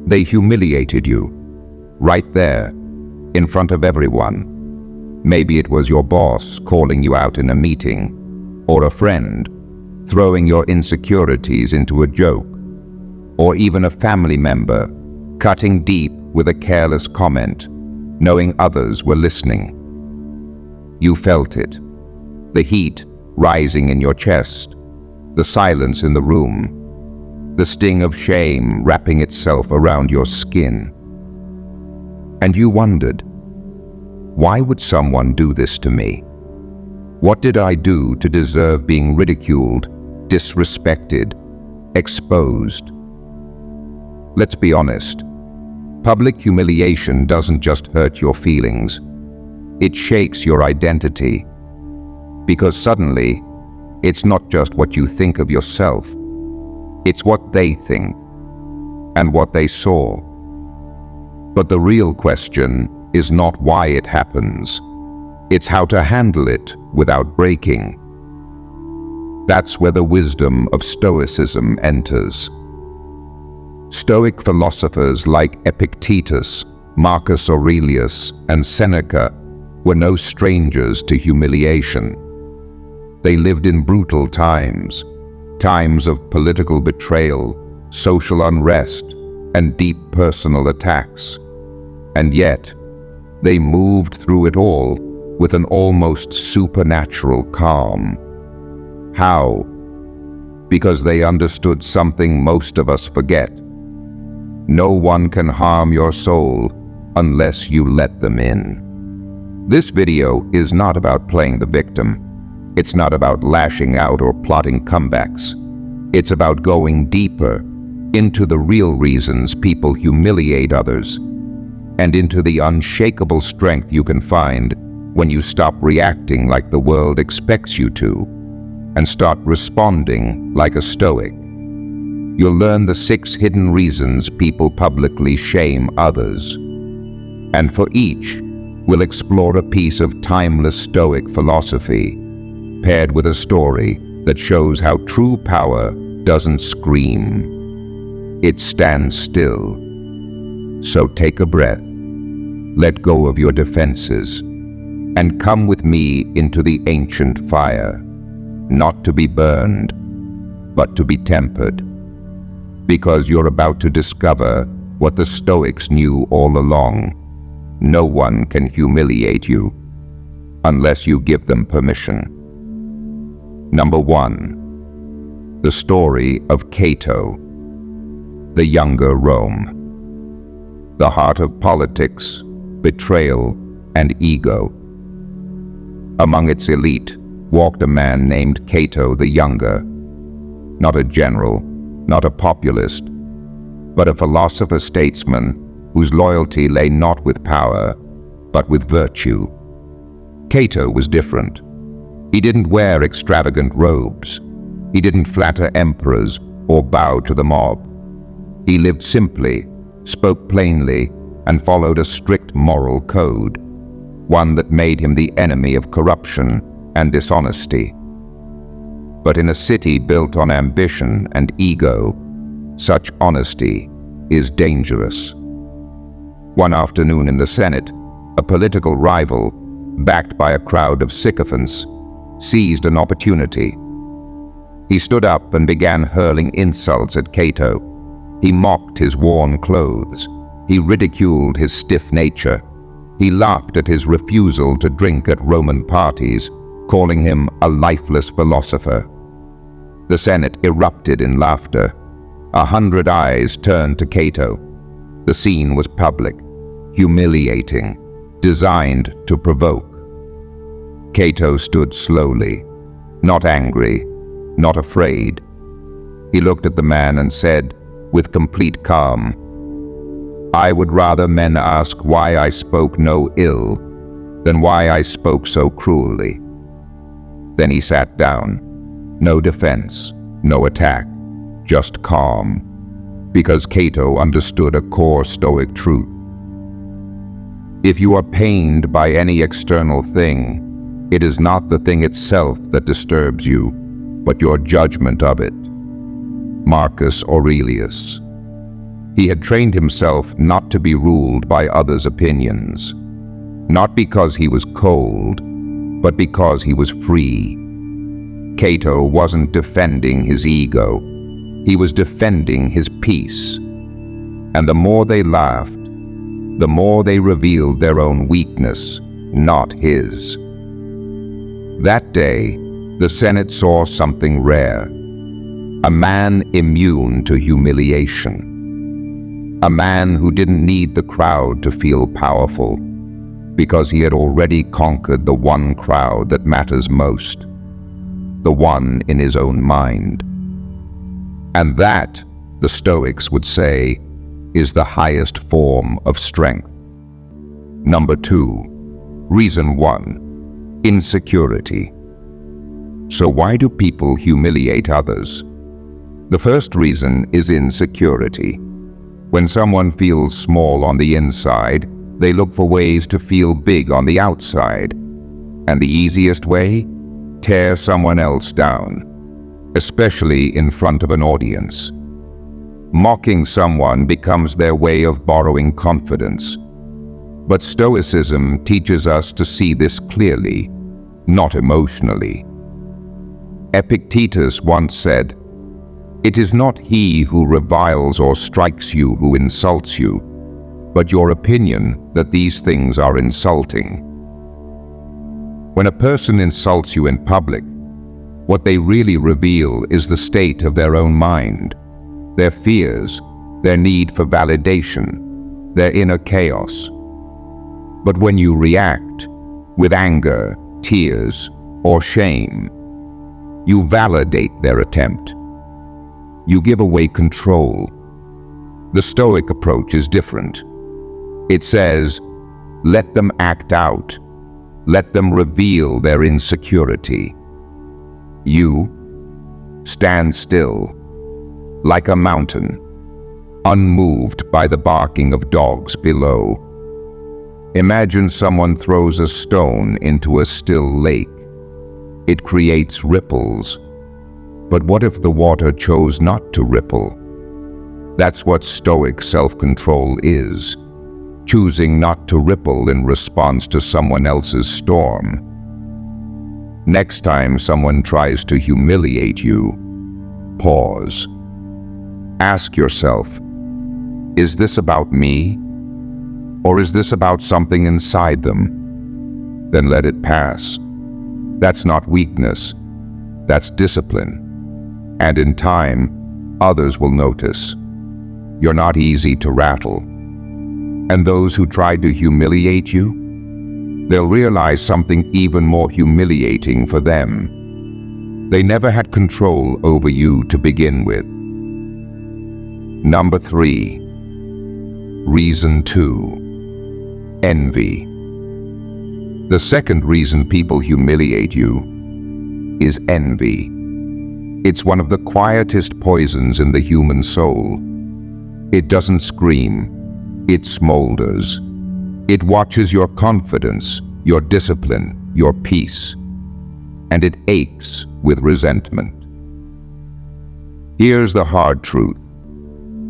They humiliated you, right there, in front of everyone. Maybe it was your boss calling you out in a meeting, or a friend throwing your insecurities into a joke, or even a family member cutting deep with a careless comment, knowing others were listening. You felt it, the heat rising in your chest, the silence in the room, the sting of shame wrapping itself around your skin. And you wondered, why would someone do this to me? What did I do to deserve being ridiculed, disrespected, exposed? Let's be honest. Public humiliation doesn't just hurt your feelings. It shakes your identity. Because suddenly, it's not just what you think of yourself. It's what they think and what they saw. But the real question is not why it happens. It's how to handle it without breaking. That's where the wisdom of Stoicism enters. Stoic philosophers like Epictetus, Marcus Aurelius, and Seneca were no strangers to humiliation. They lived in brutal times, times of political betrayal, social unrest, and deep personal attacks. And yet, they moved through it all with an almost supernatural calm. How? Because they understood something most of us forget. No one can harm your soul unless you let them in. This video is not about playing the victim. It's not about lashing out or plotting comebacks. It's about going deeper into the real reasons people humiliate others, and into the unshakable strength you can find when you stop reacting like the world expects you to, and start responding like a Stoic. You'll learn the 6 hidden reasons people publicly shame others. And for each, we'll explore a piece of timeless Stoic philosophy, paired with a story that shows how true power doesn't scream. It stands still. So take a breath, let go of your defenses, and come with me into the ancient fire, not to be burned, but to be tempered. Because you're about to discover what the Stoics knew all along. No one can humiliate you unless you give them permission. Number 1. The story of Cato the Younger, Rome. The heart of politics, betrayal, and ego. Among its elite walked a man named Cato the Younger. Not a general, not a populist, but a philosopher-statesman whose loyalty lay not with power, but with virtue. Cato was different. He didn't wear extravagant robes. He didn't flatter emperors or bow to the mob. He lived simply, spoke plainly, and followed a strict moral code, one that made him the enemy of corruption and dishonesty. But in a city built on ambition and ego, such honesty is dangerous. One afternoon in the Senate, a political rival, backed by a crowd of sycophants, seized an opportunity. He stood up and began hurling insults at Cato. He mocked his worn clothes. He ridiculed his stiff nature. He laughed at his refusal to drink at Roman parties, calling him a lifeless philosopher. The Senate erupted in laughter. 100 eyes turned to Cato. The scene was public, humiliating, designed to provoke. Cato stood slowly, not angry, not afraid. He looked at the man and said, with complete calm, "I would rather men ask why I spoke no ill than why I spoke so cruelly." Then he sat down. No defense, no attack, just calm, because Cato understood a core Stoic truth. If you are pained by any external thing, it is not the thing itself that disturbs you, but your judgment of it. Marcus Aurelius. He had trained himself not to be ruled by others' opinions, not because he was cold, but because he was free. Cato wasn't defending his ego, he was defending his peace. And the more they laughed, the more they revealed their own weakness, not his. That day, the Senate saw something rare, a man immune to humiliation, a man who didn't need the crowd to feel powerful, because he had already conquered the one crowd that matters most, the one in his own mind. And that, the Stoics would say, is the highest form of strength. Number 2, reason 1, insecurity. So why do people humiliate others? The first reason is insecurity. When someone feels small on the inside, they look for ways to feel big on the outside. And the easiest way? Tear someone else down, especially in front of an audience. Mocking someone becomes their way of borrowing confidence. But Stoicism teaches us to see this clearly, not emotionally. Epictetus once said, "It is not he who reviles or strikes you who insults you, but your opinion that these things are insulting." When a person insults you in public, what they really reveal is the state of their own mind, their fears, their need for validation, their inner chaos. But when you react with anger, tears, or shame, you validate their attempt. You give away control. The Stoic approach is different. It says, let them act out. Let them reveal their insecurity. You stand still, like a mountain, unmoved by the barking of dogs below. Imagine someone throws a stone into a still lake. It creates ripples. But what if the water chose not to ripple? That's what Stoic self-control is, choosing not to ripple in response to someone else's storm. Next time someone tries to humiliate you, pause. Ask yourself, is this about me? Or is this about something inside them? Then let it pass. That's not weakness, that's discipline. And in time, others will notice. You're not easy to rattle. And those who try to humiliate you, they'll realize something even more humiliating for them. They never had control over you to begin with. Number 3, reason 2, envy. The second reason people humiliate you is envy. It's one of the quietest poisons in the human soul. It doesn't scream, it smolders. It watches your confidence, your discipline, your peace, and it aches with resentment. Here's the hard truth.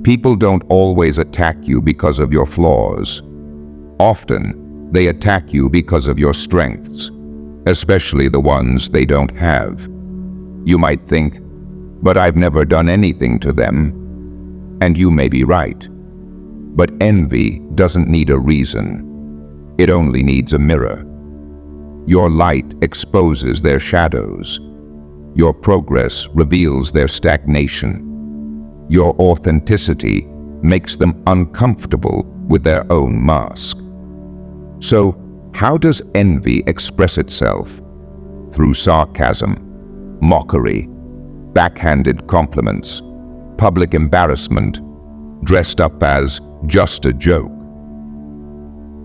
People don't always attack you because of your flaws. Often, they attack you because of your strengths, especially the ones they don't have. You might think, but I've never done anything to them. And you may be right. But envy doesn't need a reason. It only needs a mirror. Your light exposes their shadows. Your progress reveals their stagnation. Your authenticity makes them uncomfortable with their own mask. So, how does envy express itself? Through sarcasm, mockery, backhanded compliments, public embarrassment, dressed up as just a joke.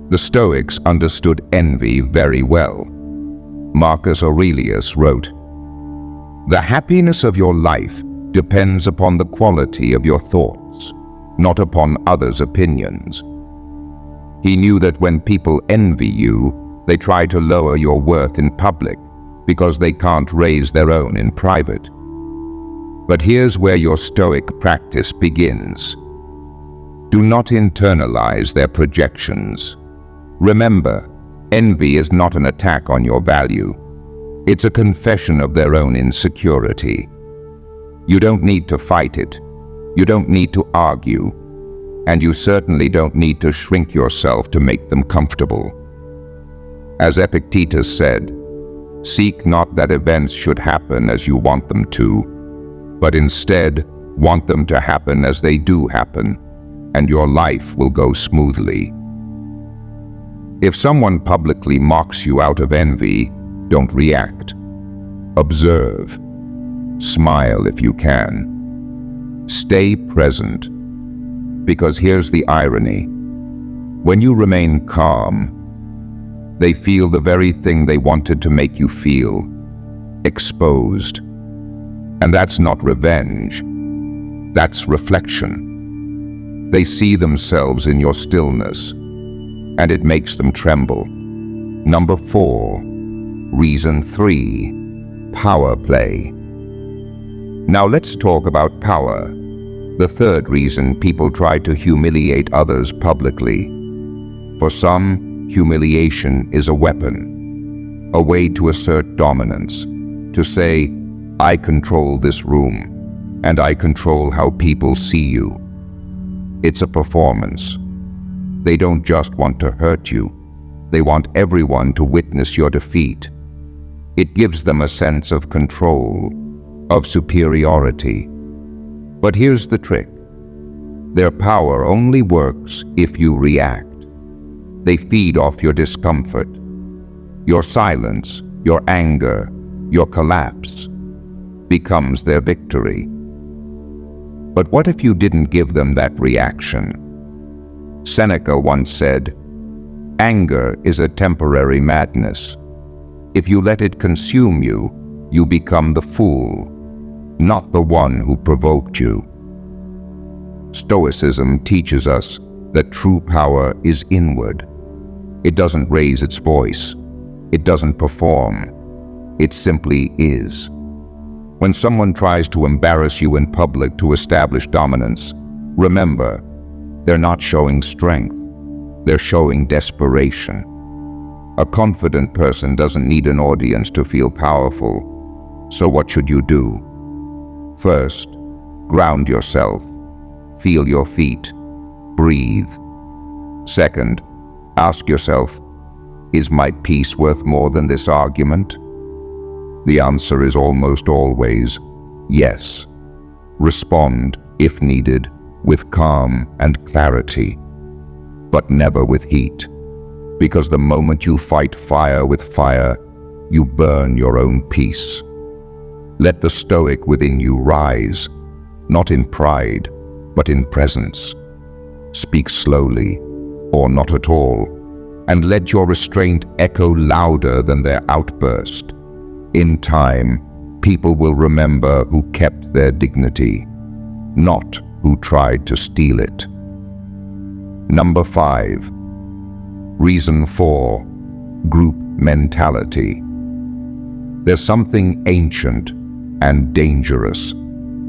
The Stoics understood envy very well. Marcus Aurelius wrote, "The happiness of your life depends upon the quality of your thoughts, not upon others' opinions." He knew that when people envy you, they try to lower your worth in public because they can't raise their own in private. But here's where your Stoic practice begins. Do not internalize their projections. Remember, envy is not an attack on your value. It's a confession of their own insecurity. You don't need to fight it. You don't need to argue. And you certainly don't need to shrink yourself to make them comfortable. As Epictetus said, seek not that events should happen as you want them to, but instead want them to happen as they do happen, and your life will go smoothly. If someone publicly mocks you out of envy, don't react. Observe. Smile if you can. Stay present. Because here's the irony. When you remain calm, they feel the very thing they wanted to make you feel, exposed. And that's not revenge, that's reflection. They see themselves in your stillness, and it makes them tremble. Number 4, reason 3, power play. Now let's talk about power, the third reason people try to humiliate others publicly. For some, humiliation is a weapon, a way to assert dominance, to say, I control this room, and I control how people see you. It's a performance. They don't just want to hurt you, they want everyone to witness your defeat. It gives them a sense of control, of superiority. But here's the trick. Their power only works if you react. They feed off your discomfort, your silence, your anger, your collapse becomes their victory. But what if you didn't give them that reaction? Seneca once said, anger is a temporary madness. If you let it consume you, you become the fool, not the one who provoked you. Stoicism teaches us that true power is inward. It doesn't raise its voice. It doesn't perform. It simply is. When someone tries to embarrass you in public to establish dominance, remember, they're not showing strength. They're showing desperation. A confident person doesn't need an audience to feel powerful. So what should you do? First, ground yourself. Feel your feet. Breathe. Second, ask yourself, is my peace worth more than this argument? The answer is almost always yes. Respond, if needed, with calm and clarity, but never with heat, because the moment you fight fire with fire, you burn your own peace. Let the Stoic within you rise, not in pride, but in presence. Speak slowly, or not at all, and let your restraint echo louder than their outburst. In time, people will remember who kept their dignity, not who tried to steal it. Number 5. Reason 4. Group mentality. There's something ancient and dangerous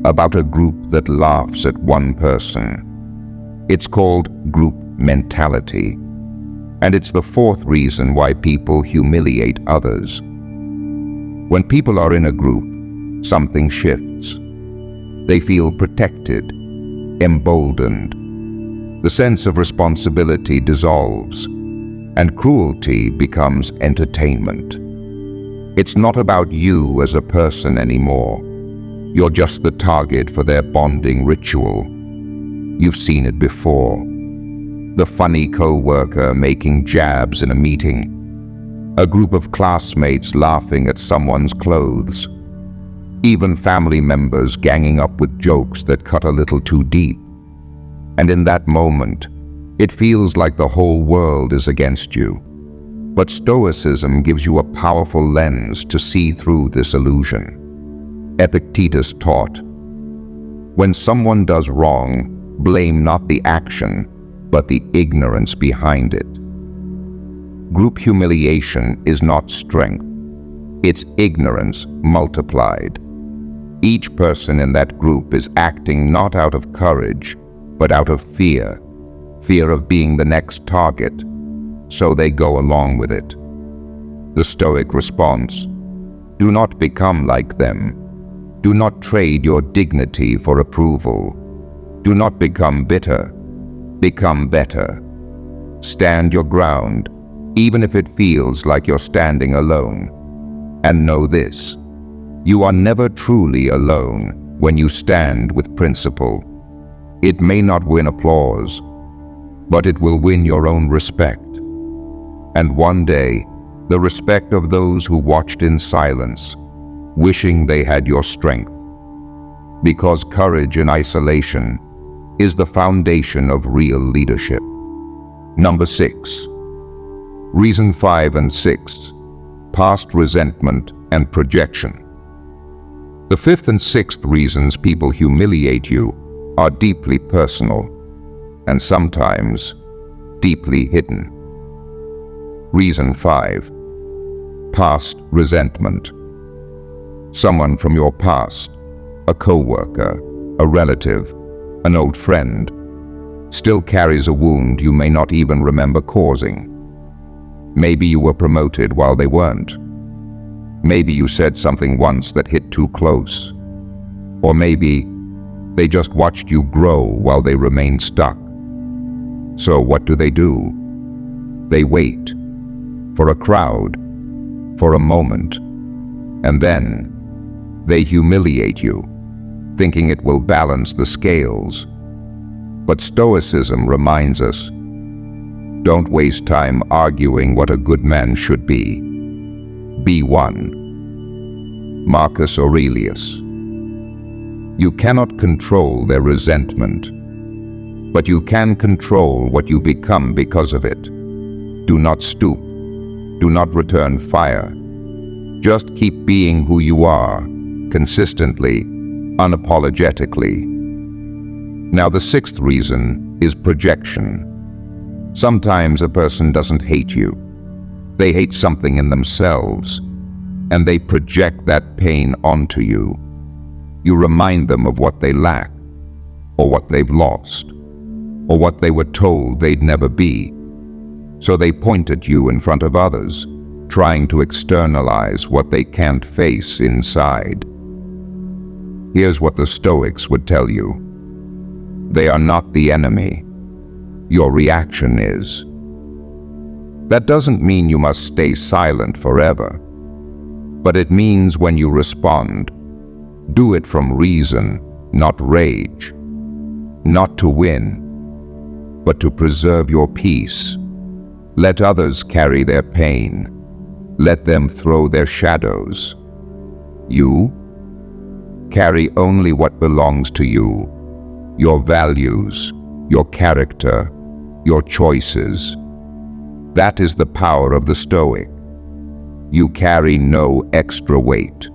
about a group that laughs at one person. It's called group mentality, and it's the fourth reason why people humiliate others. When people are in a group, something shifts. They feel protected, emboldened. The sense of responsibility dissolves, and cruelty becomes entertainment. It's not about you as a person anymore. You're just the target for their bonding ritual. You've seen it before. The funny co-worker making jabs in a meeting. A group of classmates laughing at someone's clothes. Even family members ganging up with jokes that cut a little too deep. And in that moment, it feels like the whole world is against you. But Stoicism gives you a powerful lens to see through this illusion. Epictetus taught, when someone does wrong, blame not the action, but the ignorance behind it. Group humiliation is not strength. It's ignorance multiplied. Each person in that group is acting not out of courage, but out of fear, fear of being the next target, so they go along with it. The Stoic response: do not become like them. Do not trade your dignity for approval. Do not become bitter. Become better. Stand your ground, even if it feels like you're standing alone. And know this: you are never truly alone when you stand with principle. It may not win applause, but it will win your own respect. And one day, the respect of those who watched in silence, wishing they had your strength. Because courage in isolation is the foundation of real leadership. Number 6. Reason 5 and 6. Past resentment and projection. The 5th and 6th reasons people humiliate you are deeply personal and sometimes deeply hidden. Reason 5. Past resentment. Someone from your past, a co-worker, a relative, an old friend, still carries a wound you may not even remember causing. Maybe you were promoted while they weren't. Maybe you said something once that hit too close. Or maybe they just watched you grow while they remained stuck. So what do? They wait for a crowd, for a moment, and then they humiliate you, thinking it will balance the scales. But Stoicism reminds us, don't waste time arguing what a good man should be. Be one. Marcus Aurelius. You cannot control their resentment, but you can control what you become because of it. Do not stoop. Do not return fire. Just keep being who you are, consistently, unapologetically. Now, the 6th reason is projection. Sometimes a person doesn't hate you. They hate something in themselves, and they project that pain onto you. You remind them of what they lack, or what they've lost, or what they were told they'd never be. So they point at you in front of others, trying to externalize what they can't face inside. Here's what the Stoics would tell you. They are not the enemy. Your reaction is. That doesn't mean you must stay silent forever, but it means when you respond, do it from reason, not rage. Not to win, but to preserve your peace. Let others carry their pain. Let them throw their shadows. You carry only what belongs to you, your values, your character, your choices. That is the power of the Stoic. You carry no extra weight.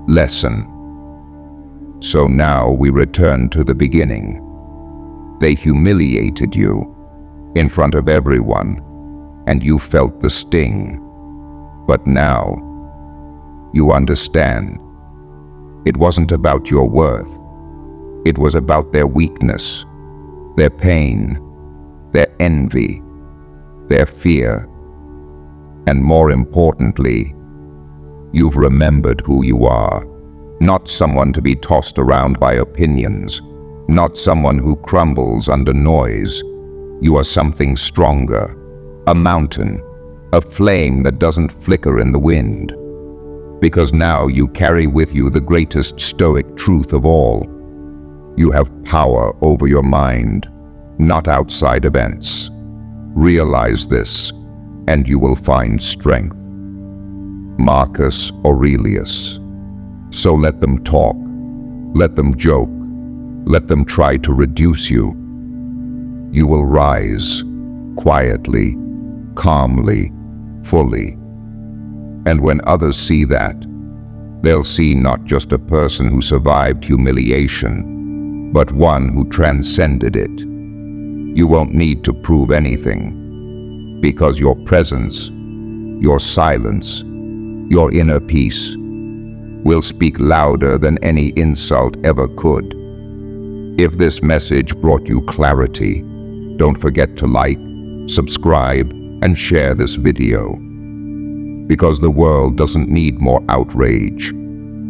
Lesson. So now we return to the beginning. They humiliated you in front of everyone, and you felt the sting. But now, you understand. It wasn't about your worth. It was about their weakness, their pain, their envy, their fear. And more importantly, you've remembered who you are. Not someone to be tossed around by opinions. Not someone who crumbles under noise. You are something stronger. A mountain. A flame that doesn't flicker in the wind. Because now you carry with you the greatest Stoic truth of all. You have power over your mind, not outside events. Realize this, and you will find strength. Marcus Aurelius. So let them talk, let them joke, let them try to reduce you. You will rise, quietly, calmly, fully. And when others see that, they'll see not just a person who survived humiliation, but one who transcended it. You won't need to prove anything, because your presence, your silence, your inner peace will speak louder than any insult ever could. If this message brought you clarity, Don't forget to like, subscribe, and share this video. Because the world doesn't need more outrage.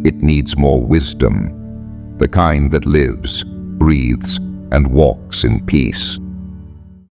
It needs more wisdom, the kind that lives, breathes, and walks in peace.